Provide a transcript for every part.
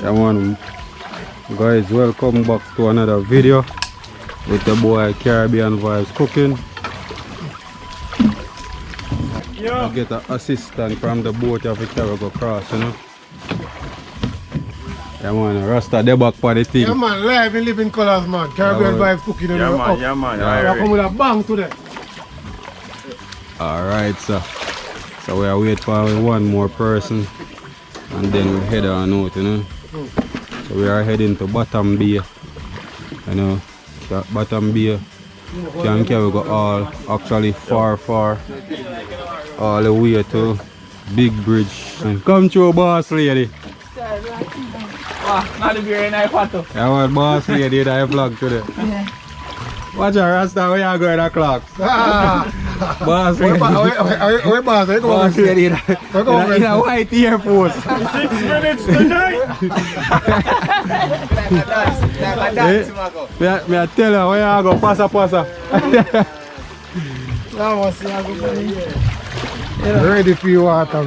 Come on, guys, welcome back to another video with the boy Caribbean Vibes Cooking. I get an assistant from the boat of the cargo cross, you know. Yeah man, Rasta they back for the thing. Yeah man, live in living colours man. Caribbean Vibes Cooking. Yeah man. I come with a bang today. Alright, so we are waiting for one more person and then we head on out, you know. So we are heading to Bottom Bay, you know. That Bottom Bay can carry go all actually far all the way to Big Bridge. And come through, boss lady. Yeah, well, boss lady, I vlog today. Yeah. Watch your Rasta, where you going at clocks? Boss lady. Where boss? Boss lady in a white Air Force. 6 minutes tonight. Me I tell her, where you go? Passa. Ready for you water.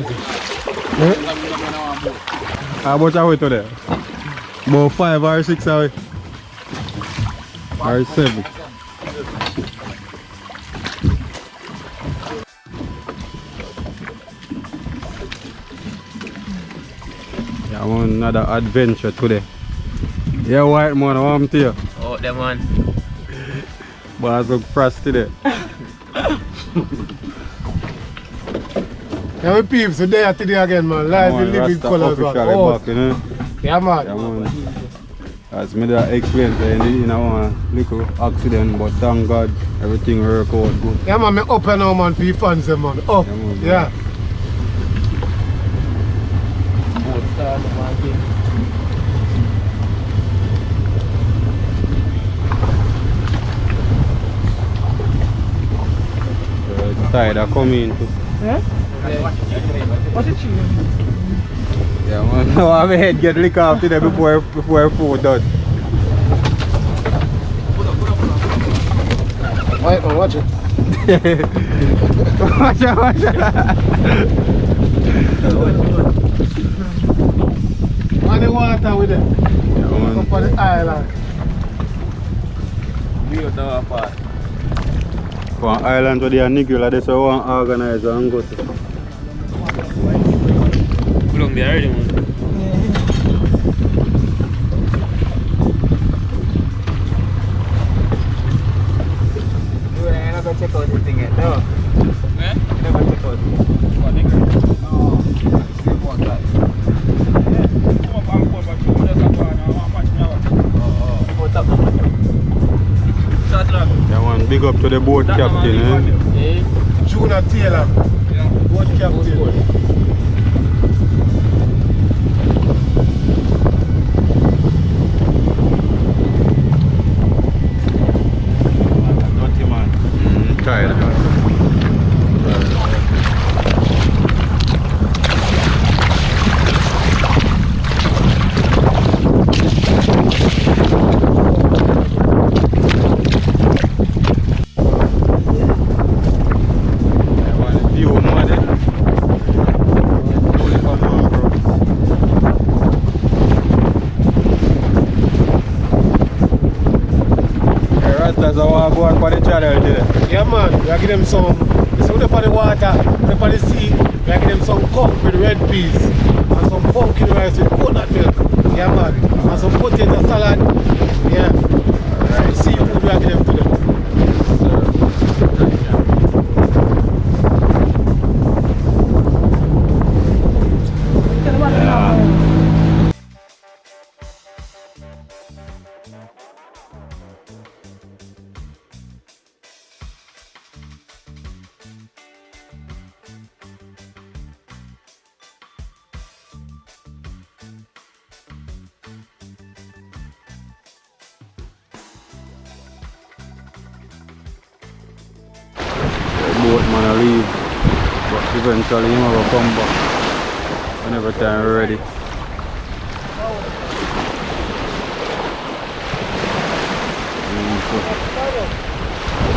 How much are we today? About 5 or 6 away. Or 7. Yeah, I want another adventure today. Yeah, white man, what I'm to you? Oh, that man. Boss look frost today. Yeah, we peeps today again man. Live in living colours man. Oh. Back, you know? Yeah man. Yeah, man. As me that explained, you know, one little accident, but thank God everything worked out good. Yeah man, me up and now man for your fans man. Up. Yeah. Tide are coming too. Yeah? What's it cheating? Yeah man, now my head get licked off today before food done. Wait, watch it. watch it. On the water with it. Yeah, man. Up on the island. For an island where they are nigga, they so one organizer and go to. How long they already man? You're not gonna check out this thing yet, no? Eh? You're not gonna check out this. What nigga? Oh, sleep one guy. Yeah man, big up to the boat captain, eh? Junior Taylor. Boat captain. Tired. That's how I go on for the channel today. Yeah man, we are giving them some, so we for the water, we for the sea, we are giving them some cock with red peas and some pumpkin rice with coconut milk. Yeah man, and some potato salad. Yeah. Some seafood we are giving them to them. Boat man I leave, but eventually he will come back whenever time we're ready.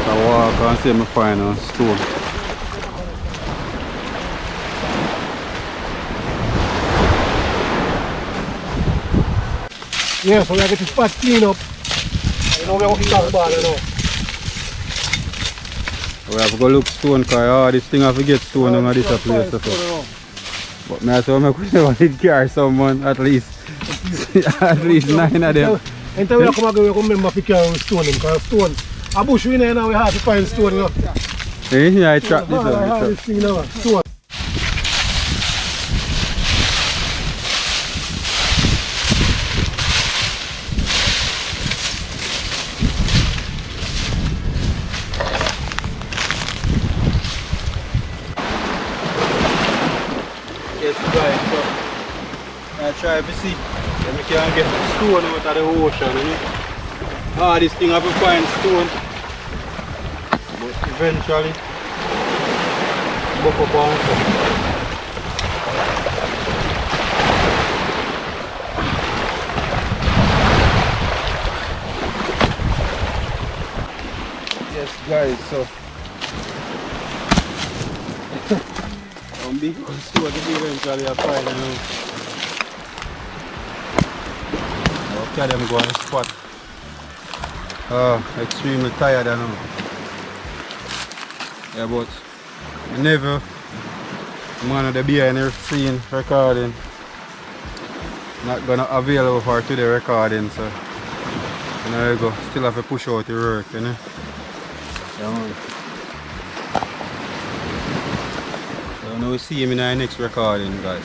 So I walk and see me find a stone. Yeah, so we get the spot clean up. You know, we have to talk about it now. We have to go look stone because this thing have to get stone on this place. But I say we never did carry someone at least at least 9 of them. Anytime we come again, we remember to carry stone because stone. A bush we know we have to find stone, you know. Yeah, I trap this one. This thing now, stone. Yes guys, so I try to see if we can get stone out of the ocean, you know. This thing have to find stone. But eventually buck up on top. Yes guys, so big stone to eventually I find I'll carry them go on the spot. Extremely tired I know. Yeah, but never one of the behind the scene recording not gonna available for today recording, so there you go. Still have to push out the work, you know. Yeah, man. So now we see him in our next recording, guys.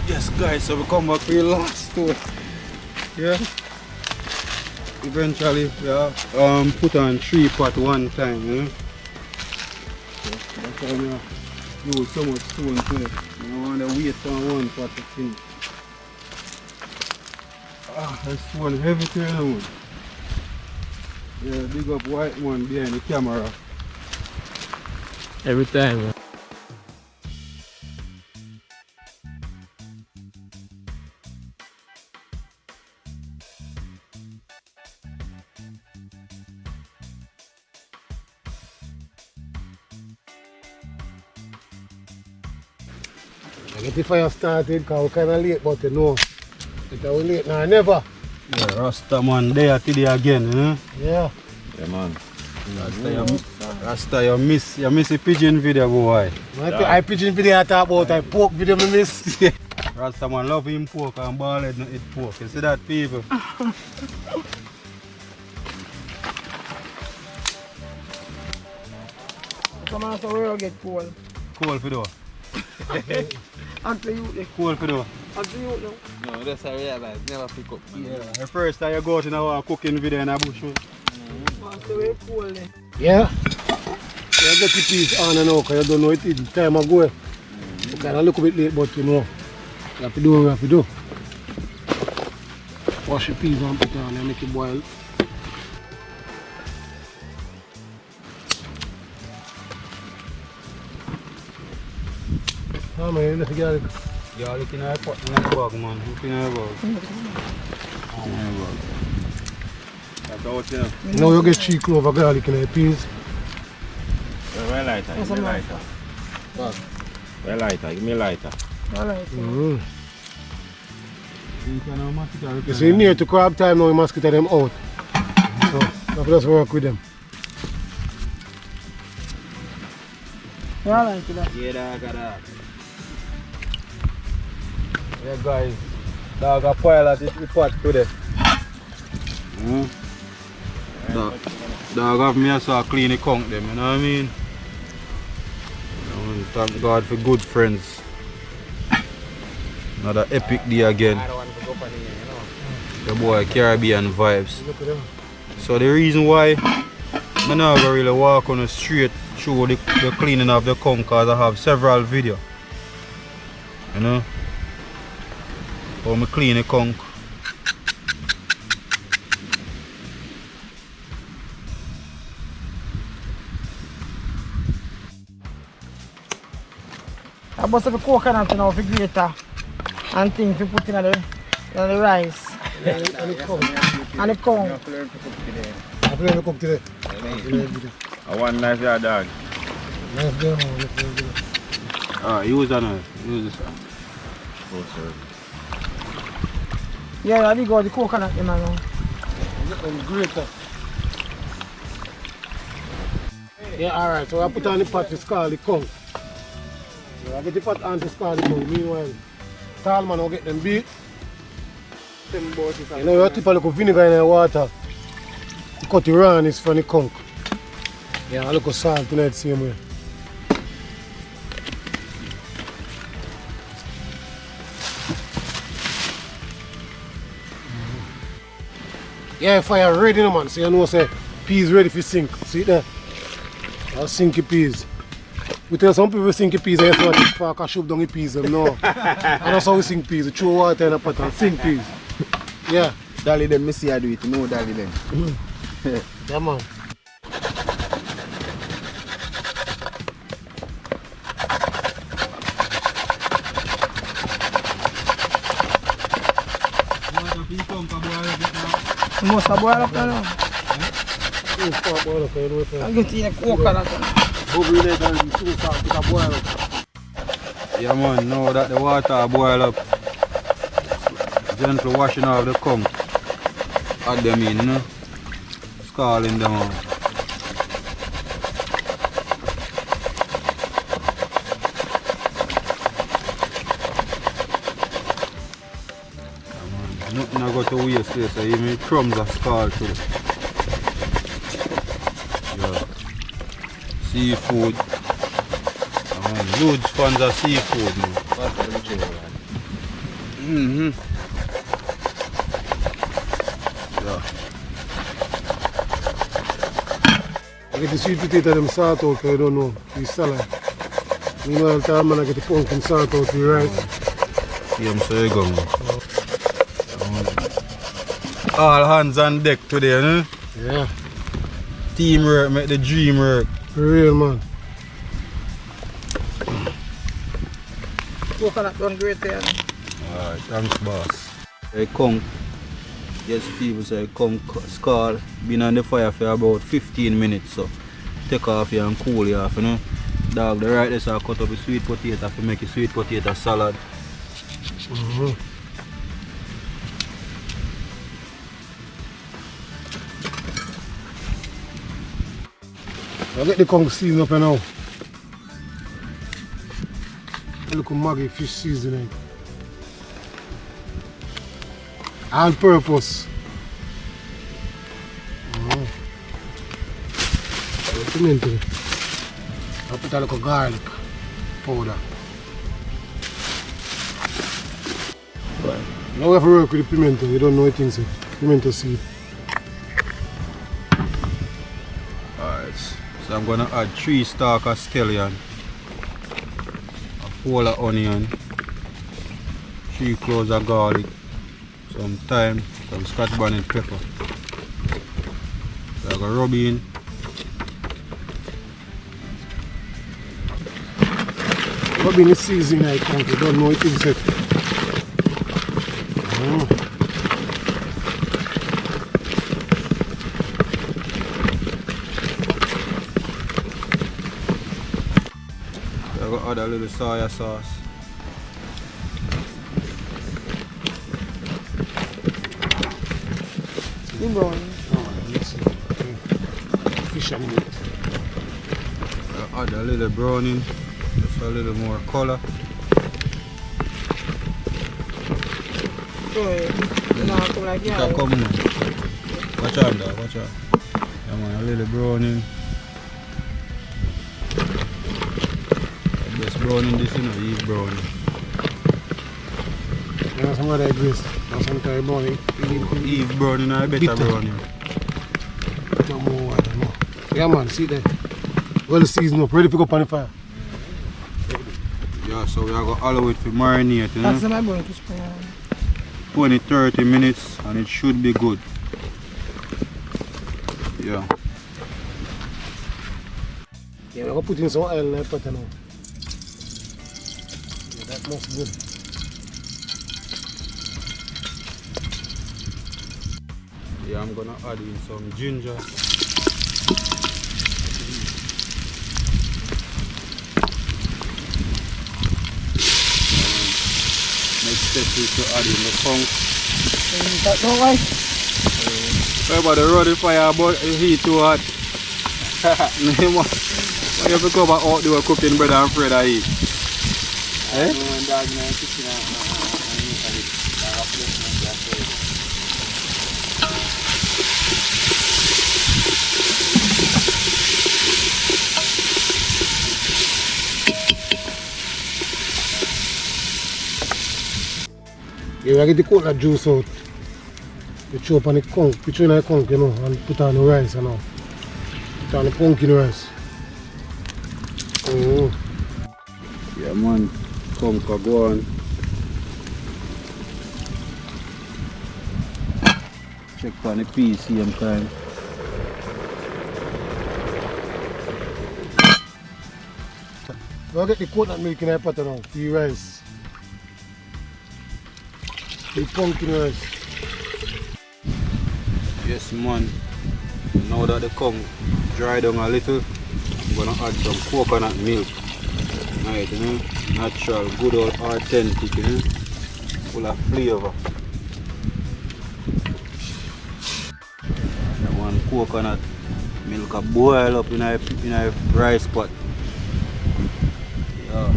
Yes guys, so we come back for the last tour. Yeah. Eventually we have put on 3 pot one time, you know. So that's why we use so much stone today. You don't want to wait on one pot to finish. This one heavy to the wood. Yeah, big up white one behind the camera. Every time. I get the fire started because we're kind of late, but you know, if we're late now, never. Yeah, Rasta man there today again, you know? Yeah. Yeah, man. Rasta, you miss the pigeon video, boy. I pigeon video I talk about, I pork video I miss. Rasta man love him pork and ball head not eat pork. You see that, people? Come on, so we'll get cold. Cold for though. After you, Cold for though. after you, no. No, that's I realize. Never pick up. Yeah. The first time you go out in a cooking video in a bush. After we're cold then. Yeah. You get the piece on and out because you don't know it is time ago. You kind of look a bit late, but you know, you have to do what you have to do. Wash the peas and put it on and make it boil. Oh man, let's get it. You're looking at a pot in a bag, man. Looking at a bag. That's out, you know. Now you get 3 cloves of garlic in the peas. Where lighter? Give me a lighter. What? Where lighter? Give me a lighter. Alright. You see, near to crab time now, we must get them out. So, we have to just work with them. Yeah, alright, that. Yeah, dog, that. Yeah, guys. Dog, a pile at the pot today. Dog have me also clean the conch them, you know what I mean? Thank God for good friends. Another epic day again. I don't want to go for the, you know. The boy Caribbean vibes. So the reason why I never really walk on the street through the cleaning of the conch, because I have several videos. You know? How I clean the conch. I must have a coconut now for grater and things to put in the rice. And the conch. And the corn. You have to learn to cook today. I have to learn to cook today. I want knife here, dog. Let's go now, let's go. Use that now. Use this one. Oh, sorry. Yeah, I did go the coconut them around. Get them greater. Yeah, alright, so I put on the pot to scald the conch. So I get the pot on to scald the conch. Meanwhile, tall man will get them beat. Them both is You know, you tip a little vinegar in the water. You cut the rawness from the conch. Yeah, a little salt in it the same way. Yeah, fire ready now, man. So you know, say peas ready for sink. See it there? I'll sink the peas. We tell some people sink the peas and you say fuck I shove down the peas. No. And that's how we sink peas. We throw water in a pot and sink peas. Yeah. Dolly them, me see I do it. No dolly them. Yeah, man. You must have boiled up now. Soon start boil up, you know what I'm I get in a coconut. bubble in it and soon start to boil up. Yeah man, now that the water boil up, gentle washing off the conch. Add them in, you know? Scalding them out. Nothing I got to waste here, so even crumbs are scald too. Yeah. Seafood. Huge fans of seafood now. Yeah. I get the sweet potato them salt out, I don't know, the salad. Meanwhile, time man I get the pumpkin salt out, the rice. Yeah, I'm sorry, go. All hands on deck today, no? Yeah, Teamwork make the dream work. for real, man. Coconut done great there. Alright, thanks boss. I come, yes people say come scald, been on the fire for about 15 minutes, so take off here and cool you off, you know. Dog, the right there, so I cut up the sweet potato to make a sweet potato salad. I get the conch season up now. A little Maggi fish seasoning. All purpose. Pimento. I put a little garlic powder. Now we have to work with the pimento. You don't know what things. Pimento seed. Alright, so I'm gonna add 3 stalks of scallion, a whole of onion, 3 cloves of garlic, some thyme, some scotch bonnet pepper. So I'm gonna rub in. Rub in the seasoning I can't. You don't know what things. Add a little soya sauce. You brown. Fish and meat. Add a little browning, just a little more color. So, you know, come like You that. can come now. Watch out there, watch out. Yeah man, a little browning. Just browning this, you know, Eve browning. You know some other grease. Now some kind of browning. Eve browning, I better Bitter. browning. No more water, no. Yeah man, see there. Well seasoned up, ready to go up on the fire. Yeah, so we are going to allow it to marinate, you know. That's my bone to spring. 20-30 minutes and it should be good. Yeah. Yeah, we're going to put in some oil in the pot now. Yeah, that looks good. Yeah, I'm gonna add in some ginger. necessary to add in the conch. That's all right. Everybody run the fire, but the heat too hot. Why you have to come outdoor cooking bread and afraid of heat? Eh? Yeah, I get the coconut juice out. You chop on the conch, put it in the conch, you know, and put on the rice, you know. Put on the pumpkin rice. Yeah man, conch go on. Check on the peas same time. Now get the coconut milk in the pot now, the rice. The pumpkin rice. Yes man, now that the conch dry down a little, I'm gonna add some coconut milk. Right, you know, natural, good old authentic, you know, full of flavour. That one coconut milk a boil up in a rice pot. Yeah.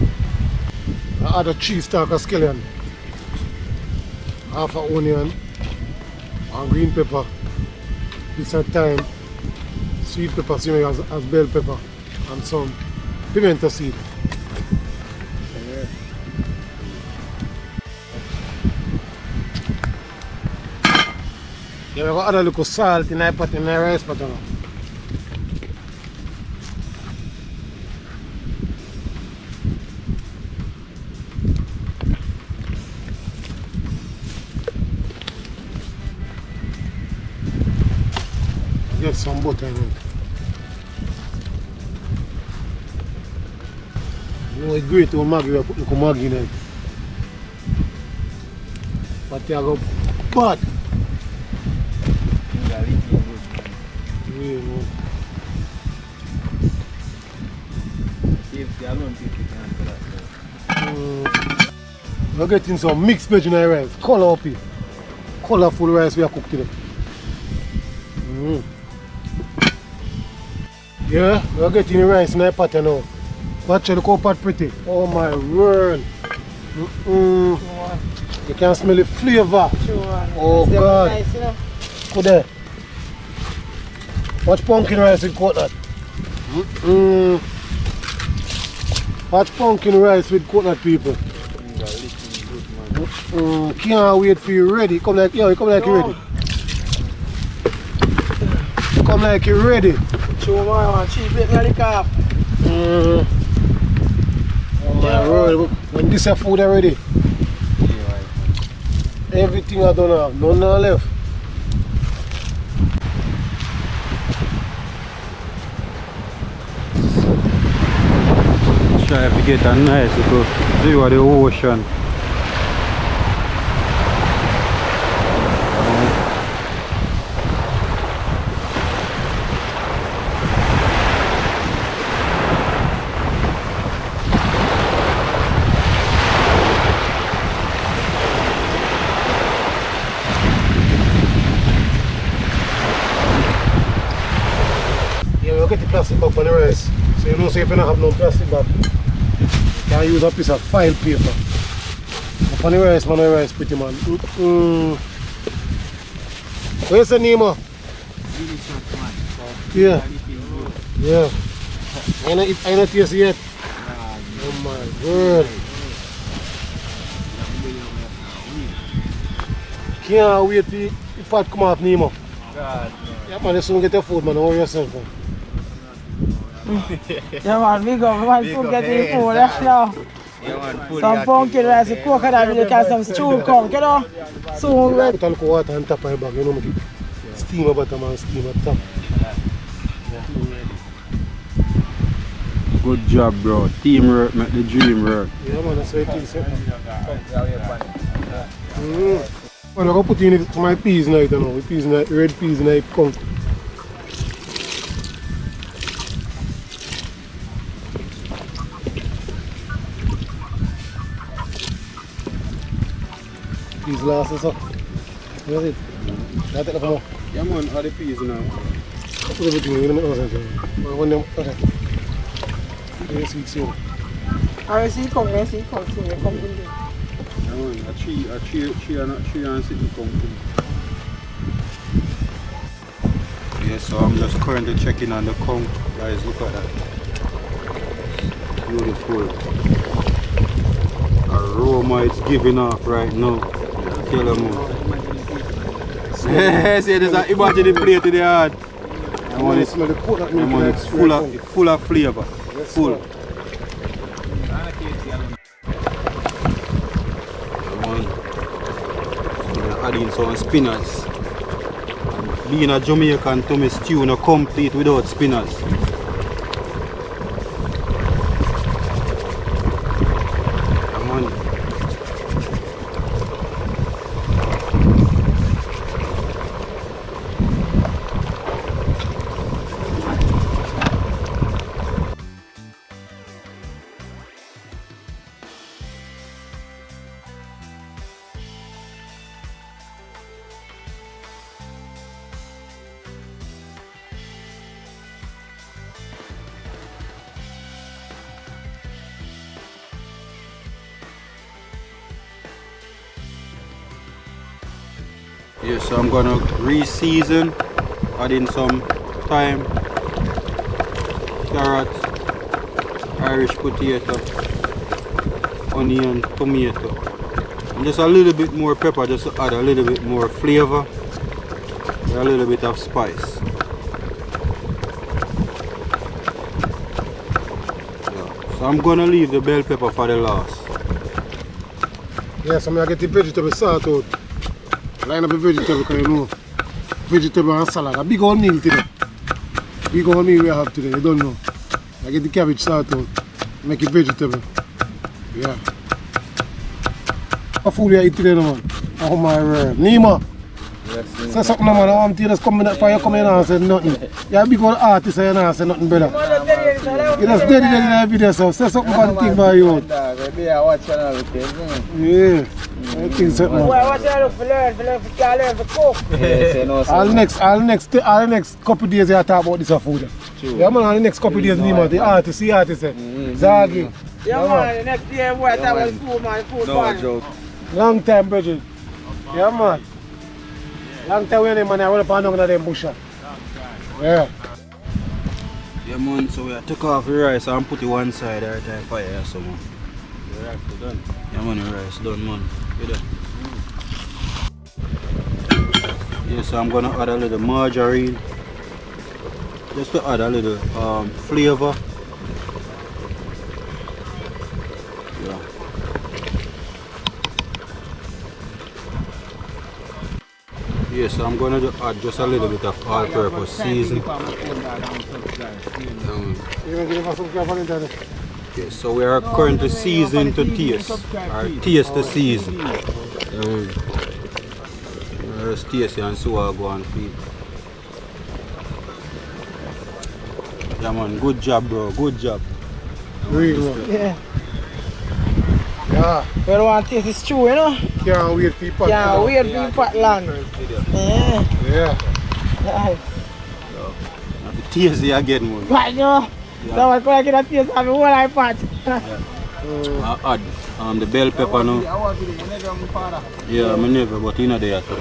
I add a cheese stalk of scallion, half an onion, and green pepper. This at time, sweet pepper, same as bell pepper, and some pimento seed. Yeah, we're going to add a little salt in the pot, in the rice pot now. Get some butter in it. You know, it's great to Maggi, we put little Maggi in it. But they are go bad. Yeah, man. We're getting some mixed veg in the rice, color up here. Colorful rice we are cooked today. Yeah, we're getting the rice in the pot now. Watch the cow pot pretty. Oh my word. You can smell the flavor. Oh God. Nice, you know? Good there. Watch pumpkin rice with coconut. Watch pumpkin rice with coconut, people. Can't wait for you ready. Come like, yeah, come like you ready. Come like you ready. Show my one, cheap bit like the calf. Oh my word, when this is food already. Everything I don't have, none are left. Try to get a nice little view of the ocean. Yeah, we'll get the plastic bag for the rice. So you know, so if you don't have no plastic bag, you can use a piece of file paper. Upon the rice, man, the rice pretty man. Where's the name of? Yeah. Yeah. I not taste yet. Oh my word. Can't wait till the pot come off Nemo. Yeah man, you soon get your food man, worry yourself man. Yeah man, big up, man, food getting food, that's now. Some pumpkin rice with coconut milk and some stewed conch, you know? So we Put a little water on top of your bag, you know, make it steam at bottom and steam at top. Good job, bro. Teamwork make the dream work. Yeah man, that's what it is. I'm going to put in my peas now, you know, peas now, red peas now, conch. peas last or so. That's it. That's it for Yeah man, all the peas now. put everything in the middle. When them, okay. Yes, sweet soon. I see come, I see come, see you come in there. Yeah man, a tree and sitting company. Yeah, so I'm just currently checking on the conch. Guys, look at that. Beautiful. Aroma it's giving off right now. Tell them more. See, there's an imagine the plate in the heart. It's full of flavor. Full. I'm adding some spinach. Being a Jamaican to me stew not complete without spinach. Come on. Yeah, so I'm gonna re-season, add in some thyme, carrot, Irish potato, onion, tomato, and just a little bit more pepper just to add a little bit more flavor, and a little bit of spice. Yeah. So I'm gonna leave the bell pepper for the last. Yeah, so I get the vegetable salt out. Line up the vegetable because you know, vegetable and salad. A big old meal today. Big old meal we have today, you don't know. I get the cabbage salt out, make it vegetable. Yeah. What food you eat today, man? Oh my word. Nima! Say something, man. I want you to come in for you come in and say nothing. You're a big old artist and you don't say nothing better. You just dead in the video, so say something for the thing by you. Yeah. I think so. What you look for learn for cook. All next couple of days you talk about this food. Yeah man, all the next couple of days Nima, the artist, Zagi. Yeah man, the next day what I was food man, food man. joke. Long time, Bridget. Yeah man. Long time when man I went up and down them bush. Yeah. Yeah man, so we took off the rice and put it one side right there fire so man. The rice is done. Yeah man, the rice done man. Yeah, so I'm gonna add a little margarine just to add a little flavor. Yeah. Yeah, so I'm gonna add just a little bit of all-purpose seasoning. Okay, so we are currently seasoning to taste, or taste to season. Just taste and see what I go and feed. Yeah man, good job bro, good job. Really? Yeah. Yeah. We don't want to taste the stew, you know? Can't wait for pot. Can't wait for the pot land. Yeah. Yeah. Nice. Now the taste again man. Right, yo. That was going to get a taste of the whole pot. I add the bell pepper now. Yeah, I never, but you know they are too.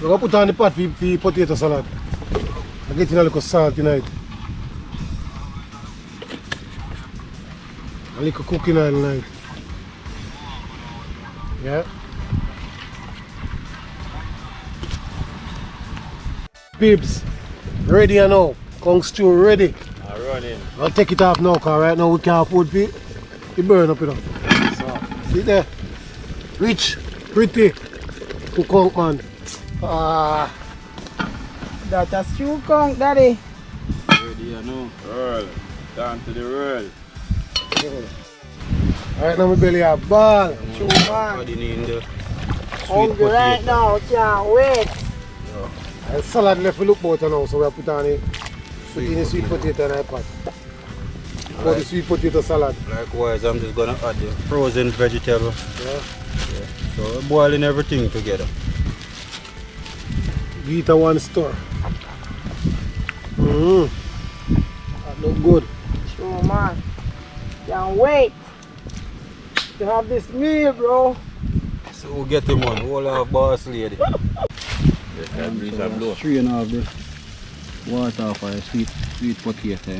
We're going to put on the pot for potato salad. I'm getting a little salt tonight. A little cooking oil tonight. Yeah. Babes, ready or no? Conch stew ready. I'm running. I'll take it off now because right now we can't afford it. It burn up, you know. So, see there? Rich, pretty. To conch man. Ah. That's a stew conch, daddy. Ready or no? Roll. Down to the roll. Right now my belly a ball. Stew man. Adding in the Hungry right now, can't wait. And salad left to look better now, so we put on the sweet potato in the pot. for the sweet potato salad. Likewise, I'm just gonna add the frozen vegetable. Yeah. So we're boiling everything together. Give it one stir. That look good. Sure, man. Can't wait to have this meal, bro. So we'll get him on, whole of boss lady. Three and a half, bro. Water for a sweet potato.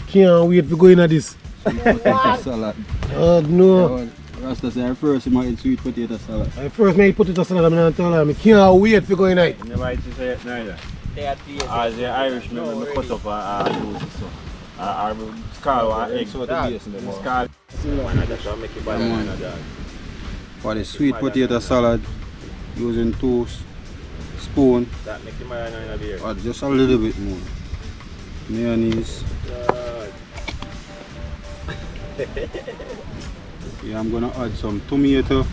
Can't wait to go into this. Potato salad. Oh no. Rasta say first you might eat sweet potato salad. I first made potato salad, I'm not telling you. I can't wait to go in it. Never used to say it neither. As the Irish men, we cut up and use it so. Or scald or egg. So the base in the mouth. Scald. That's what make it by one of that. For the sweet potato salad, using 2 spoons, That make it by one of the or just a little bit more. Mayonnaise. Yeah, I'm gonna add some tomato,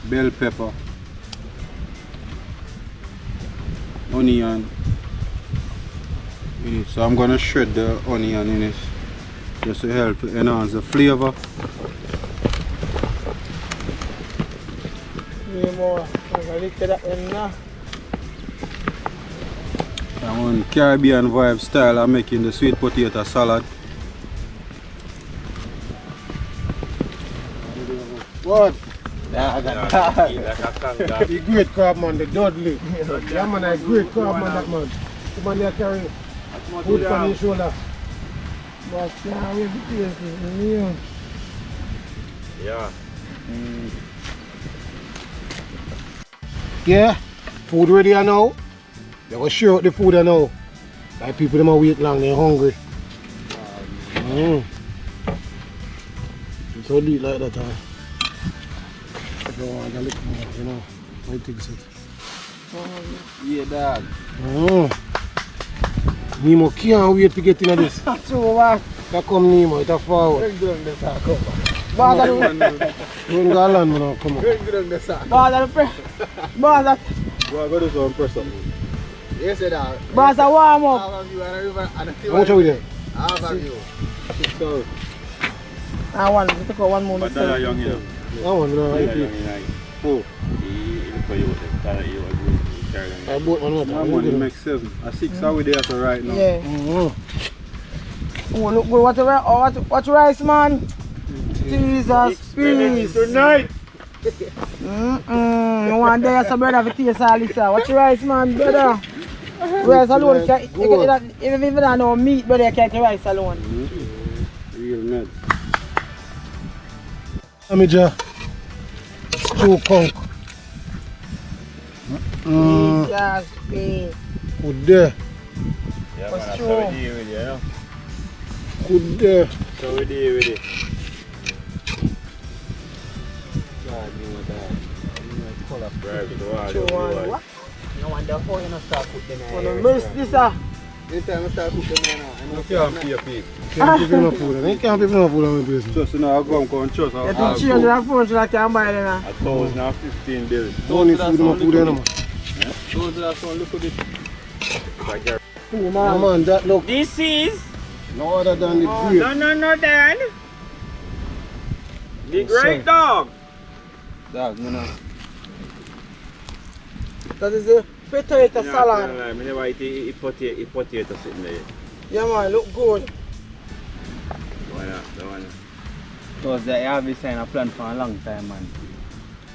bell pepper, onion in it. So I'm gonna shred the onion in it just to help to enhance the flavor. More. I'm gonna lick that in now. I'm on Caribbean vibe style. I'm making the sweet potato salad. What? Like a conga. The great crab man, the Dudley. Yeah man, a great crab man, that man. The man there carry food on his shoulder. But can't wait to taste it. Yeah. Yeah, food ready now. They go share out the food now. Like people them a wait long, they're hungry. So do it like that, huh? If you want a little more, you know, I think so. Yeah, dog. Nemo can't wait to get into this. So what? Here come Nemo, it's a forward. Boss, Don't go land, man, come on. boss, Go do some press up. Yes, dog. boss, warm up. Half of you and a river and a How much are we there? half of you. So, I want to take out one more. But that young, you know. That one, you know, That I young, think. you know. oh, He look for you. That you agree. I bought one more that time. money makes 7. A 6 are we there so right now. Yeah. Oh, look good. What rice, man? Jesus Christ. Tonight. You want there some brother to taste all this. What rice, man, brother? Rice alone, you can, even if you don't know meat, brother, you can't eat rice alone. Real nuts. Amija. Stew conch. Jesus Christ. Good there. Yeah, What's man, that's true? how we deal with it, you know. Good there. So we deal with it. Right, True one. What? No wonder how you not start cooking I want to miss this, sir. Anytime I start cooking now, I know You can't pay people. Can't give him no food. I can't give him no food on my place. Just now, I go and trust. You can change your phone so I can buy it now. 1,015 bills. Don't need food, no food anymore. those that sound look at it. Oh, Oh man, that look This is no other than the grape. no, Dan. The great dog. Dog, you know. That is a potato Yeah, salad. I never eat potato sitting there. Yeah, man, look good. The one. Because they have been saying a plan for a long time, man.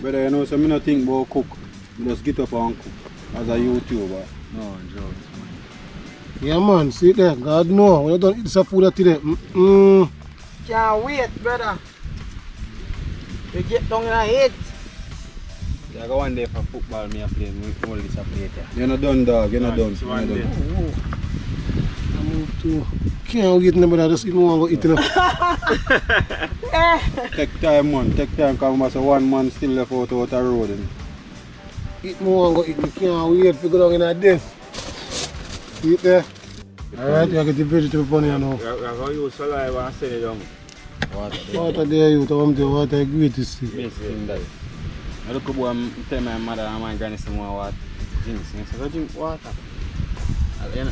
Brother, you know, so I don't think about cook. I just get up and cook as a YouTuber. No, jokes, man. Yeah man, see there, God know. When you don't eat some food that today. Can't wait, brother. We get down in a hit. I go one day for football, me a play, me hold this a plate here. You're not done, dog. You're not done. It's You're one not day. done. I move to can't wait no, but I just eat more and go eat enough. Take time, man. Take time, because one man still left out the road. And Eat more and go eat. We can't wait to go down in this. See it there? Alright, you get the vegetable funny now. We're going to use saliva and send it down. Water there, you tell them water great to see. I look at boy, tell my mother and my granny some more water. drinks. So I drink water. You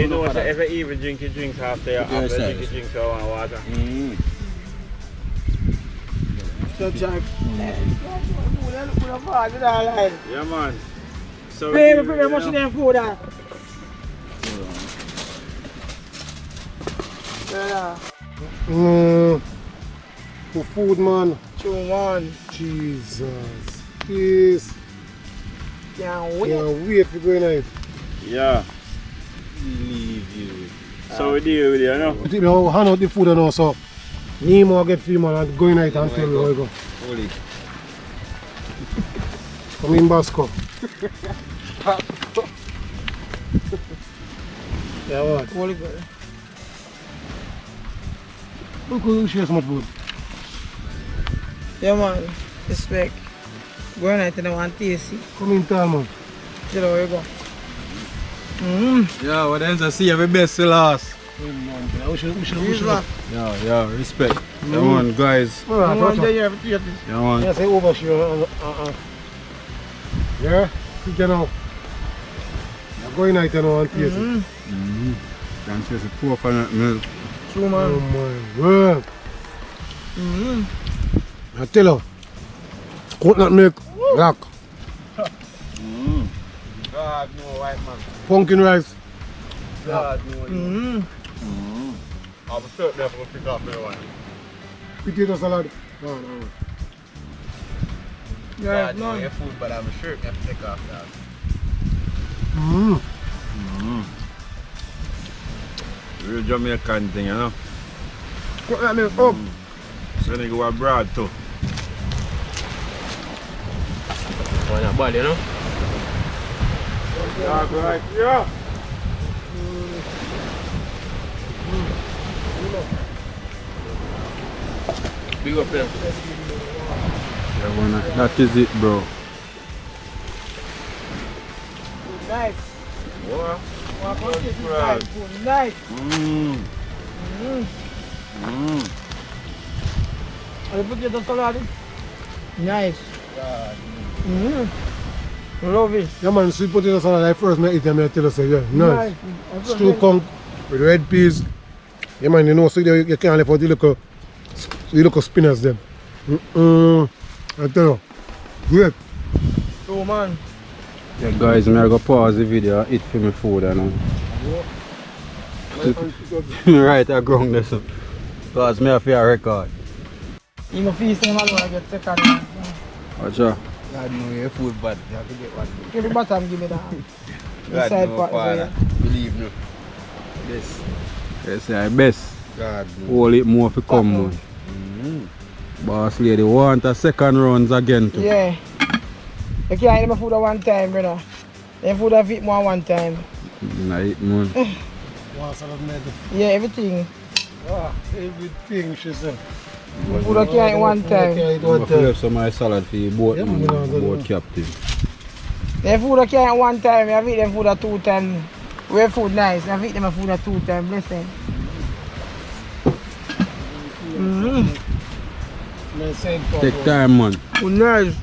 know, if you even drink your drinks after you drink your drinks, you want water. Yeah, man. So Pretty much in food. For food, man. True, man. Jesus. Please. Can't Can't wait for going out. Yeah. Leave you. So we deal with it, you know? You know, hand out the food and also. Nemo get free, man, and going out and tell you how you go. Holy. Come in, Basco. Yeah, what? Holy God. Look who shares so much food. Yeah, man. Respect. Going out and I want tasty. Come in, tell man. Tell how you go. Yeah, what else I see every best to last. We should. Yeah, respect. Yeah, man, guys. Alright, watch out. Yeah, man. Yeah, say overshare. Yeah, you know. You're going out and want taste it. Can't taste the coconut milk. True, Oh man. my word. I tell you, coconut milk, rock. God no, white man. Pumpkin rice. God no. I'm sure they're going to pick up everyone. Potato salad. No. Yeah, God no, man. your food, but I'm sure you have to take off that. Real Jamaican thing, you know? Coconut milk up. So they go abroad too. Why not bad, you know? Yeah, right, yeah. Big up them. Yeah, man, that is it, bro. Nice. What? Nice. Are you potato salad? Nice. Love it. Yeah man, sweet potato salad, I first met it and I tell you, say, yeah, nice. Stew conch with red peas. Yeah man, you know, so you can't leave out the little spinners them. I tell you, great. Oh man. Yeah, guys, I'm gonna pause the video and eat for my food, you know. Right, I ground this up. Because I have a record. You must feast him alone, I get second. Watch out. God no, your food bad. You have to get one. Give me bottom, give me that. God Side no, part, father. Believe no. This. Yes, I best. God no. Hold it more for come, man. Boss lady want a second rounds again too. Yeah. You can't eat my food at one time, brother. Your food have eat more one time. I eat, man. Yeah, everything. Everything, she said. Your food can't eat one time. I'm going to some of my salad for you both, Yeah, man. man, Both captain. Your food can't eat one time. You have eat them food at 2 times. Where food nice. You have eat them food at 2 times. Listen. Take time, man. Food nice.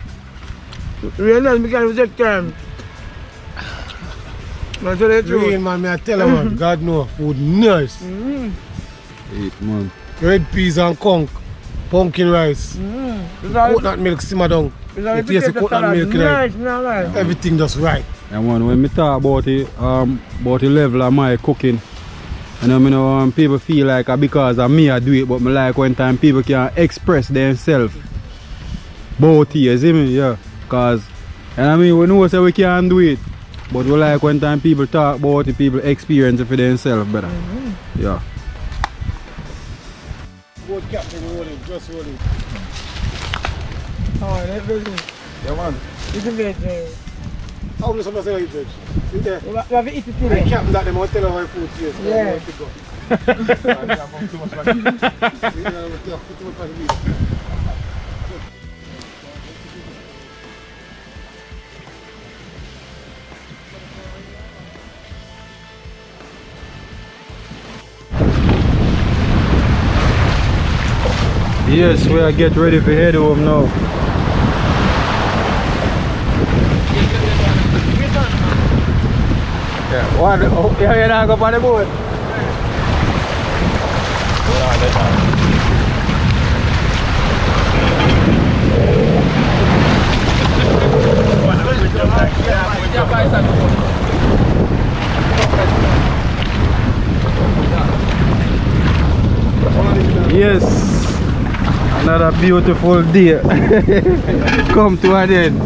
Real nice, because we take time. I tell you the Real truth. man, I tell you man, God know, food nice. Eat, man. Red peas and conch, pumpkin rice, coconut milk simmer down. You taste the coconut milk in Nice, it. nice. Everything just right. And man, when me talk about the level of my cooking, you know, people feel like because of me I do it, but me like when time people can express themselves about it, you see me? Yeah. Cause, and I mean, we know say we can do it, but we like when time people talk about it, people experience it for themselves better. Yeah. Both captain rolling, just rolling. Oh, that's very good. Yeah man. It's a veg. How do somebody say eat veg? See there? You have to eat it I today. captain that them want to tell how food tastes. Yeah. Yes, we are get ready for head home now. Yeah. One, oh, you're not going on the boat. Yes, another beautiful day. Come to an end.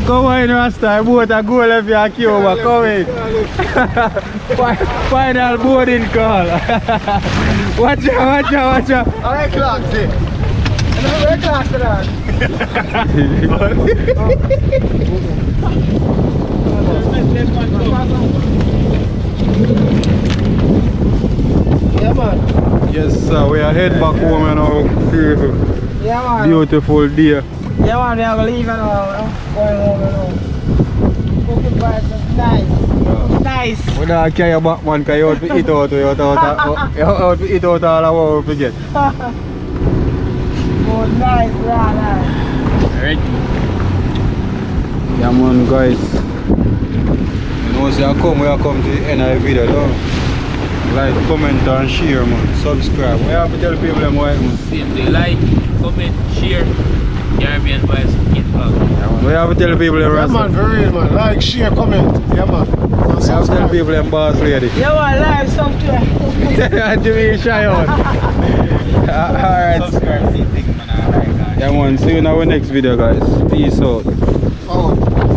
Come on, Rasta, boat a go left your Cuba. Come in. Final boarding call. Watch out. Alright, clock, see. Where class to that? Yeah, man. Yes, sir. We are head back home now. Yeah, man. Beautiful day. Yeah, man, we are going to leave now. Going home now. Cooking vibes, nice. Nice. We don't carry back, man, because you have to eat out. You have to eat out all of what we forget. Oh, nice, nice. Alright. Yeah, man, guys. You know, so we come to the end of the video, though. Like, comment and share, man. Subscribe. We have to tell people them why, man. Same day, like, comment, share, Caribbean Vibes Kid Vlog. We have to tell people them Yeah, Rasta. man, for real, man. Like, share, comment. Yeah, man. And We have to tell subscribe. people them boss lady. Yeah, man, live software. Jimmy shy out. Alright. Subscribe, see things, man. Alright, guys. Yeah, man. See you in our next video, guys. Peace out. Oh.